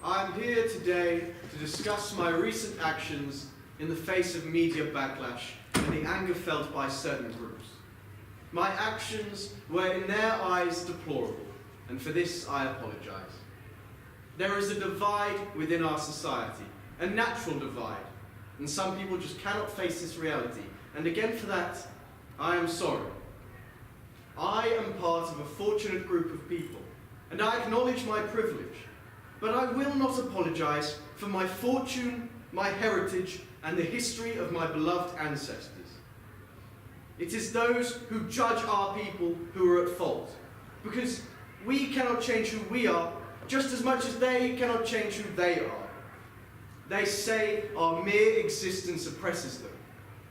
I'm here today to discuss my recent actions in the face of media backlash and the anger felt by certain groups. My actions were in their eyes deplorable, and for this I apologise. There is a divide within our society, a natural divide, and some people just cannot face this reality, and again for that, I am sorry. I am part of a fortunate group of people, and I acknowledge my privilege, but I will not apologise for my fortune, my heritage, and the history of my beloved ancestors. It is those who judge our people who are at fault, because we cannot change who we are, just as much as they cannot change who they are. They say our mere existence oppresses them,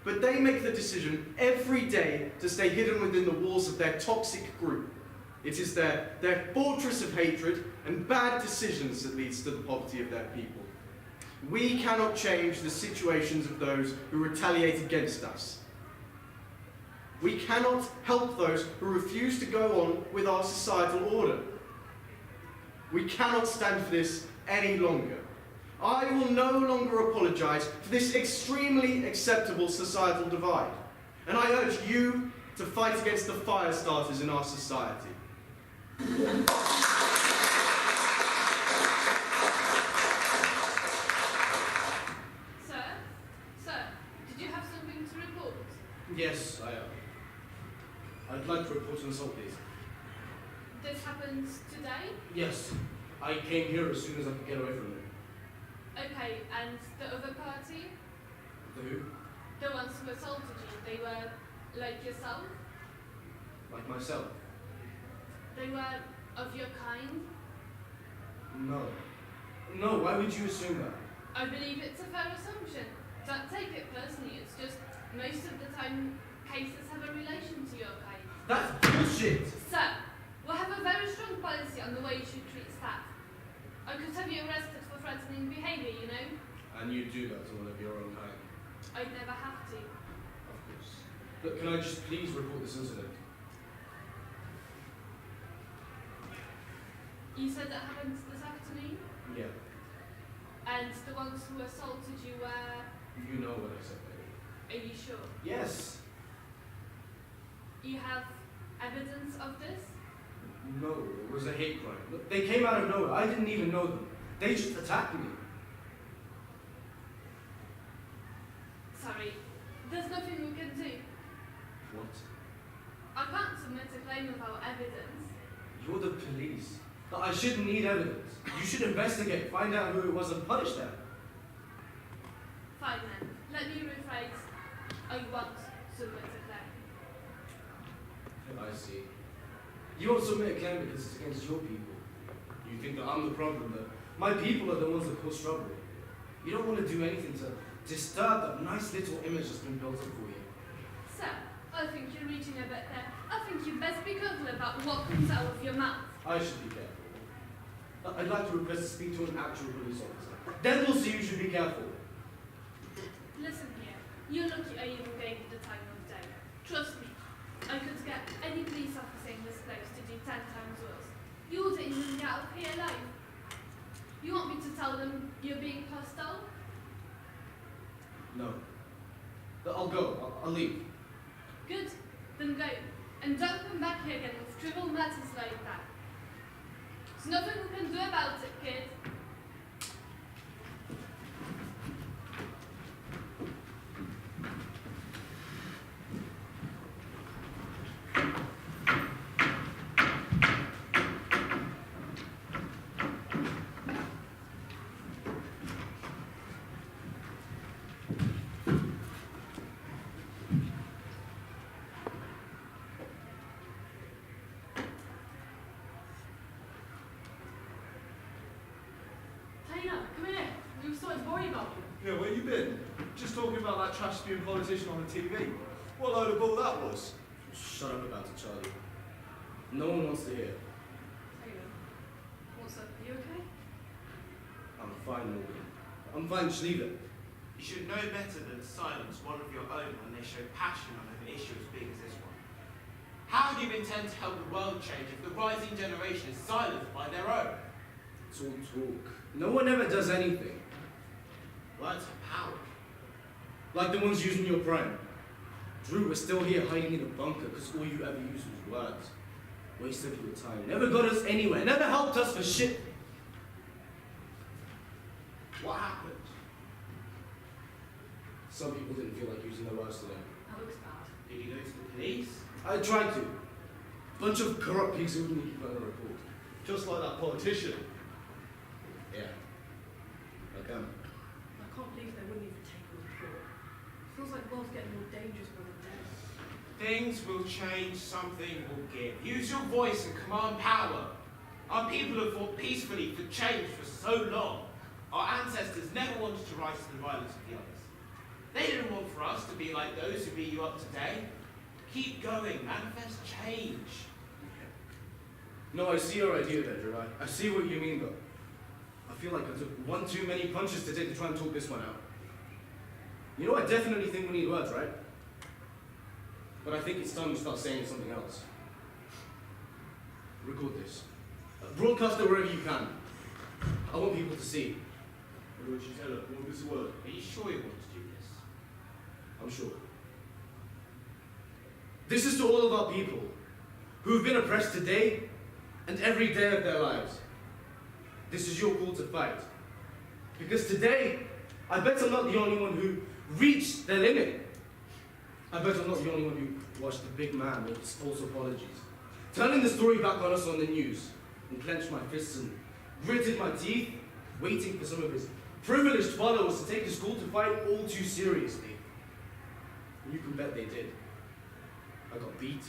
but they make the decision every day to stay hidden within the walls of their toxic group. It is their fortress of hatred and bad decisions that leads to the poverty of their people. We cannot change the situations of those who retaliate against us. We cannot help those who refuse to go on with our societal order. We cannot stand for this any longer. I will no longer apologise for this extremely acceptable societal divide, and I urge you to fight against the fire starters in our society. Sir, did you have something to report? Yes, I am. I'd like to report an assault, please. This happened today? Yes, I came here as soon as I could get away from it. Okay, and the other party? The who? The ones who assaulted you, they were like yourself? Like myself? They were of your kind? No. No, why would you assume that? I believe it's a fair assumption. Don't take it personally, it's just most of the time cases have a relation to your kind. That's bullshit! Sir, we have a very strong policy on the way you should treat staff. I could have you arrested for threatening behaviour, you know? And you do that to one of your own kind. I'd never have to. Of course. But can I just please report this incident? You said that happened this afternoon? Yeah. And the ones who assaulted you were... You know what I said, baby. Are you sure? Yes. You have evidence of this? No, it was a hate crime. Look, they came out of nowhere. I didn't even know them. They just attacked me. Sorry, there's nothing we can do. What? I can't submit a claim without evidence. You're the police. But I shouldn't need evidence. You should investigate, find out who it was and punish them. Fine then, let me rephrase. I won't submit a claim. I see. You won't submit a claim because it's against your people. You think that I'm the problem, that my people are the ones that cause trouble. You don't want to do anything to disturb that nice little image that's been built up for you. Sir, I think you're reaching a bit there. I think you best be careful about what comes out of your mouth. I should be careful. I'd like to request to speak to an actual police officer. Then we'll see who should be careful. Listen here, you're lucky I even gave you the time of day. Trust me, I could get any police officer in this place to do 10 times worse. You wouldn't even get out of here alive. You want me to tell them you're being hostile? No. But I'll go. I'll leave. Good, then go. And don't come back here again with trivial matters like that. There's nothing we can do about it, kid. Yeah, where you been? Just talking about that trash-spewing politician on the TV. What load of bull that was. Shut up about it, Charlie. No one wants to hear. Hang on. What's up? Are you okay? I'm fine, Morgan. I'm fine, just leave it. You should know better than to silence one of your own when they show passion on an issue as big as this one. How do you intend to help the world change if the rising generation is silenced by their own? It's all talk. No one ever does anything. Words have power. Like the ones used in your prime. Drew was still here hiding in a bunker because all you ever used was words. Waste of your time. Never got us anywhere. Never helped us for shit. What happened? Some people didn't feel like using their words today. That looks bad. Did you go to the police? I tried to. Bunch of corrupt pigs who wouldn't even a report. Just like that politician. Yeah. Okay. I can't believe they wouldn't even take a report. Feels like the world's getting more dangerous by the day. Things will change, something will give. Use your voice and command power. Our people have fought peacefully for change for so long. Our ancestors never wanted to rise to the violence of the others. They didn't want for us to be like those who beat you up today. Keep going, manifest change. No, I see your idea there, Drew. I see what you mean, though. I feel like I took one too many punches today to try and talk this one out. You know, I definitely think we need words, right? But I think it's time we start saying something else. Record this. Broadcast it wherever you can. I want people to see. What would you tell her? What was the word? Are you sure you want to do this? I'm sure. This is to all of our people who have been oppressed today and every day of their lives. This is your call to fight. Because today, I bet I'm not the only one who reached their limit. I bet I'm not the only one who watched the big man with his false apologies, turning the story back on us on the news, and clenched my fists and gritted my teeth, waiting for some of his privileged followers to take his call to fight all too seriously. And you can bet they did. I got beat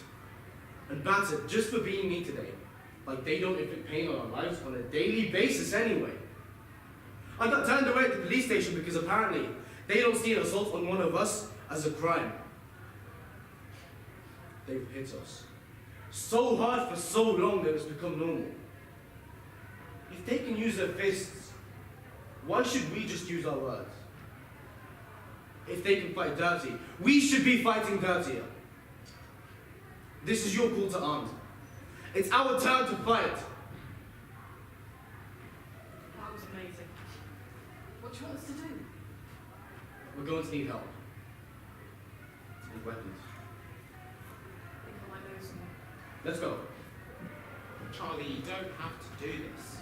and battered just for being me today, like they don't inflict pain on our lives on a daily basis anyway. I got turned away at the police station because apparently they don't see an assault on one of us as a crime. They've hit us so hard for so long that it's become normal. If they can use their fists, why should we just use our words? If they can fight dirty, we should be fighting dirtier. This is your call to arms. It's our turn to fight. That was amazing. What do you want us to do? We're going to need help. And weapons. I think I might know someone. Let's go. Charlie, you don't have to do this.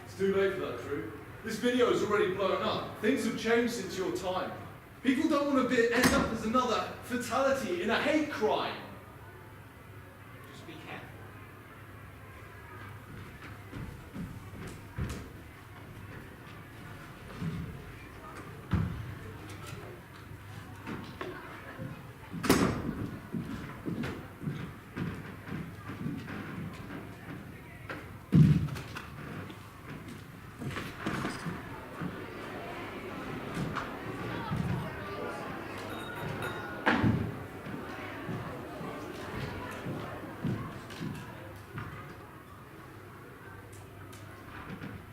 It's too late for that, Drew. This video's already blown up. Things have changed since your time. People don't want to end up as another fatality in a hate crime. Just be careful.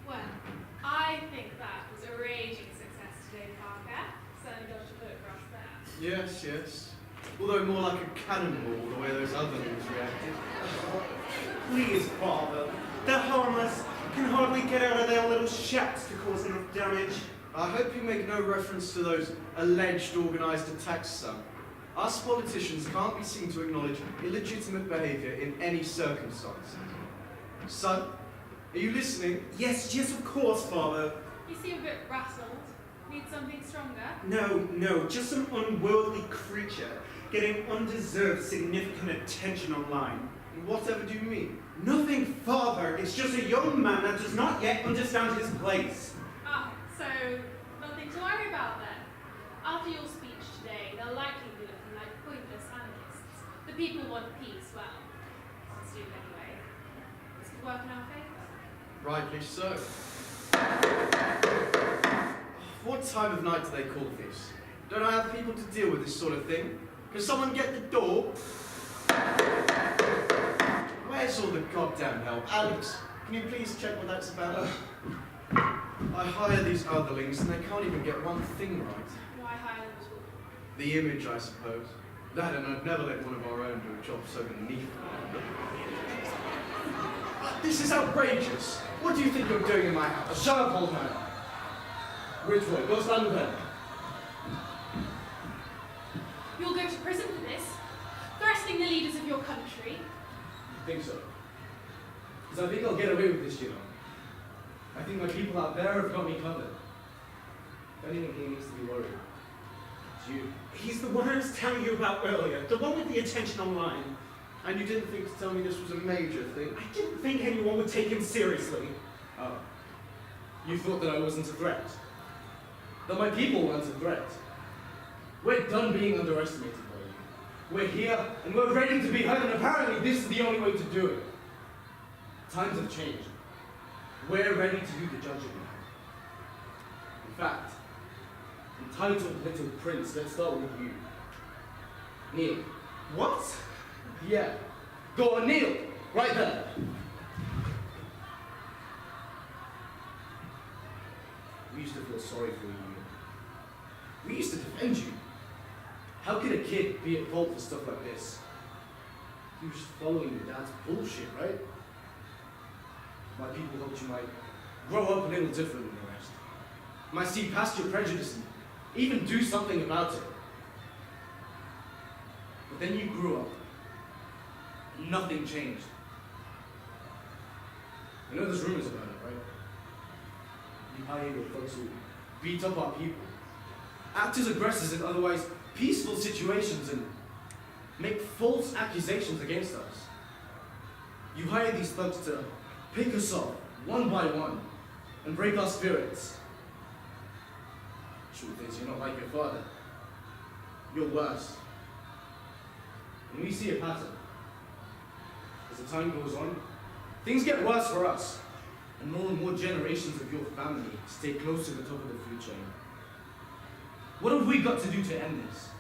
Well, I think that was a raging success today, Parker. Certainly got your photographs there. Yes, yes. Although more like a cannonball, the way those otherlings reacted. Please, Father. They're harmless. Can hardly get out of their little shacks to cause enough damage. I hope you make no reference to those alleged organised attacks, son. Us politicians can't be seen to acknowledge illegitimate behaviour in any circumstances. Son, are you listening? Yes, of course, Father. You seem a bit rattled. Need something stronger? No, just some unworldly creature getting undeserved significant attention online. Whatever do you mean? Nothing, Father. It's just a young man that does not yet understand his place. Ah, so nothing to worry about then. After your speech today, they'll likely be looking like pointless anarchists. The people want peace, well, let's do it anyway. This could work in our favour. Rightly so. What time of night do they call this? Don't I have people to deal with this sort of thing? Can someone get the door? Where's all the goddamn help? Alex, can you please check what that's about? I hire these otherlings and they can't even get one thing right. Why hire them at all? The image, I suppose. That and I'd never let one of our own do a job so beneath me. This is outrageous. What do you think you're doing in my house? Shut up, old man. Rich boy, go stand with them. You'll go to prison for this? Threatening the leaders of your country? You think so? Because I think I'll get away with this, you know. I think my people out there have got me covered. If anyone here needs to be worried, it's you. He's the one I was telling you about earlier, the one with the attention online. And you didn't think to tell me this was a major thing? I didn't think anyone would take him seriously. Oh. You thought that I wasn't a threat? That my people weren't a threat? We're done being underestimated by you. We're here, and we're ready to be heard, and apparently this is the only way to do it. Times have changed. We're ready to do the judging now. In fact, entitled little prince, let's start with you. Kneel. What? Yeah. Go on, kneel. Right there. We used to feel sorry for you. We used to defend you. How could a kid be at fault for stuff like this? He was just following your dad's bullshit, right? My people hoped you might grow up a little different than the rest. Might see past your prejudice and even do something about it. But then you grew up. And nothing changed. I know there's rumors about it, right? You hire with folks who beat up our people, act as aggressors in otherwise peaceful situations, and make false accusations against us. You hire these thugs to pick us off, one by one, and break our spirits. Truth is, you're not like your father. You're worse. And we see a pattern. As the time goes on, things get worse for us, and more generations of your family stay close to the top of the food chain. What have we got to do to end this?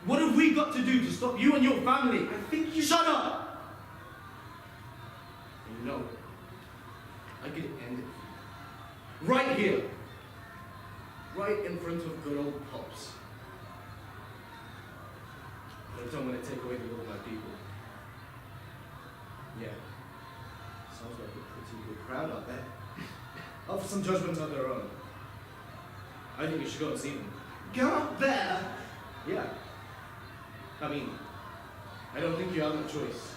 What have we got to do to stop you and your family? I think you shut up! And you know, I could end it for you. Right here. Right in front of good old Pops. But I don't want to take away the will of my people. Yeah. Sounds like a pretty good crowd out there. Up for some judgment of their own. I think you should go and see them. Go up there! Yeah. I mean, I don't think you have a choice.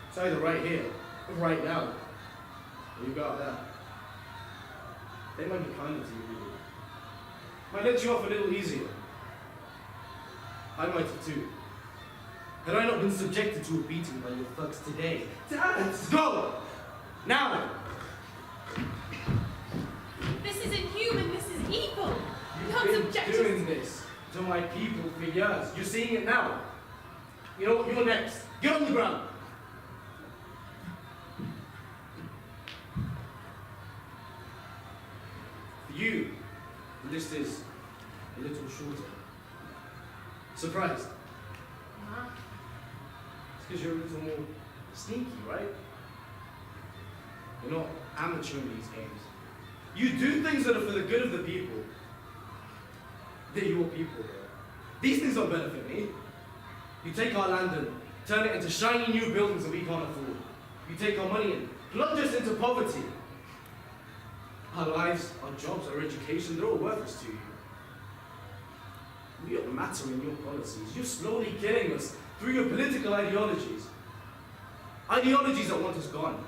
It's either right here, or right now, or you go out there. They might be kinder to you, really. Might let you off a little easier. I might have too. Had I not been subjected to a beating by your thugs today. Dad! Go! Now! This is inhuman, this is evil. You can't You've subject been us. doing this to my people for years. You're seeing it now. You know what? You're next. Get on the ground. For you, the list is a little shorter. Surprised? It's because you're a little more sneaky, right? You're not amateur in these games. You do things that are for the good of the people. They're your people, though. These things don't benefit me. You take our land and turn it into shiny new buildings that we can't afford. You take our money and plunge us into poverty. Our lives, our jobs, our education, they're all worthless to you. We don't matter in your policies. You're slowly killing us through your political ideologies. Ideologies that want us gone.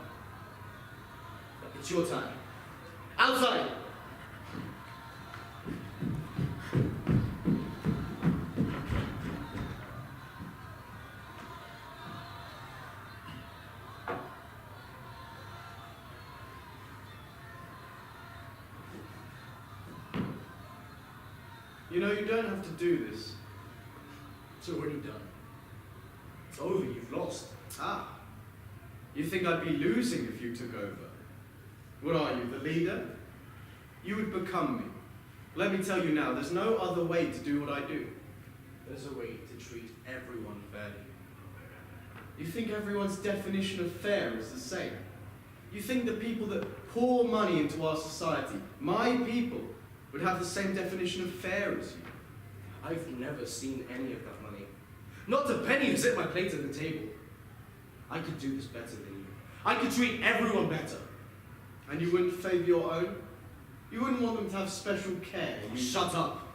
It's your time. Outside! You know, you don't have to do this. It's already done. It's over, you've lost. Ah. You think I'd be losing if you took over? What are you, the leader? You would become me. Let me tell you now, there's no other way to do what I do. There's a way to treat everyone fairly. You think everyone's definition of fair is the same? You think the people that pour money into our society, my people, would have the same definition of fair as you? I've never seen any of that money. Not a penny has hit my plate at the table. I could do this better than you. I could treat everyone better. And you wouldn't favour your own? You wouldn't want them to have special care? Shut up.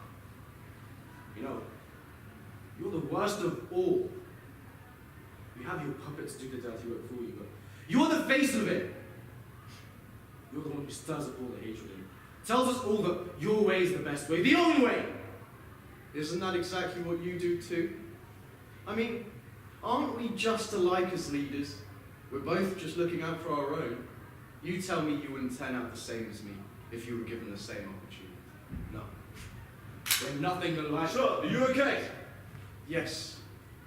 You know, you're the worst of all. You have your puppets do the dirty work for you, but you're the face of it. You're the one who stirs up all the hatred and tells us all that your way is the best way, the only way. Isn't that exactly what you do too? I mean, aren't we just alike as leaders? We're both just looking out for our own. You tell me you wouldn't turn out the same as me if you were given the same opportunity. No. We're nothing alike. Sir, are you okay? Yes,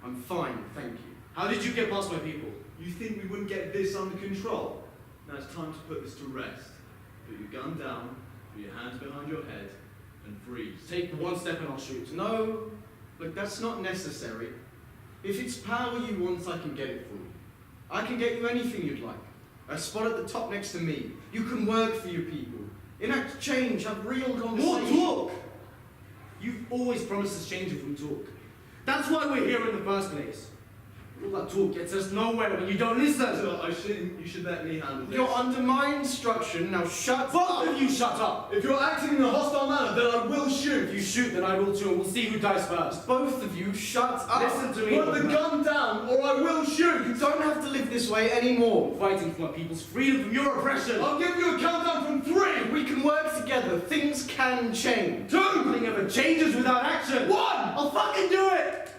I'm fine, thank you. How did you get past my people? You think we wouldn't get this under control? Now it's time to put this to rest. Put your gun down, put your hands behind your head, and freeze. Take one step and I'll shoot. No, look, that's not necessary. If it's power you want, I can get it for you. I can get you anything you'd like. A spot at the top next to me. You can work for your people. Enact change, have real More conversation. talk! You've always promised us change if we talk. That's why we're here in the first place. All that talk gets us nowhere when you don't listen. You should let me handle this. You're under my instruction, now shut Both up! of you shut up! If you're acting in a hostile manner, then I will shoot. If you shoot, then I will too, and we'll see who dies first. Both of you shut up! Listen to me. Put the gun down, or I will shoot. You don't have to live this way anymore. Fighting for my people's freedom from your oppression. I'll give you a countdown from 3. We can work together. Things can change. 2. Nothing ever changes without action. 1. I'll fucking do it!